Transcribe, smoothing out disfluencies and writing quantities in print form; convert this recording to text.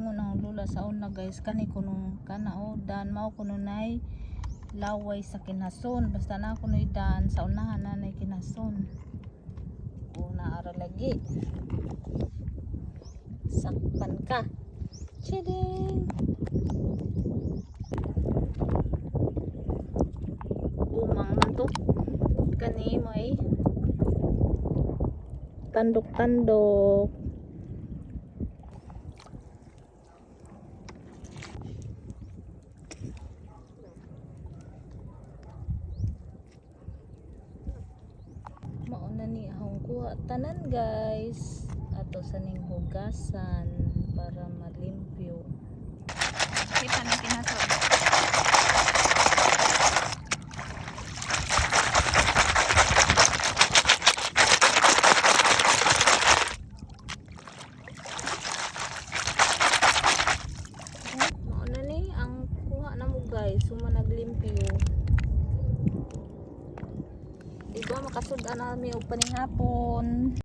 giingon ang lula sa una guys, kani kuno kana dan mao kuno nay laway sa kinason, basta na kuno dan sa unahan na nay kinason. Una ara lagi. Sakpan ka. Chiding. Umang man to. Kani may tandok-tandok. Mauna ni ahong kuha tanan guys. Ato sa ning hugasan para malimpyo. Kita na kinaso. Mauna ni ang kuha na mo guys, suma naglimpyo. Diba makasud na mi og panihapon.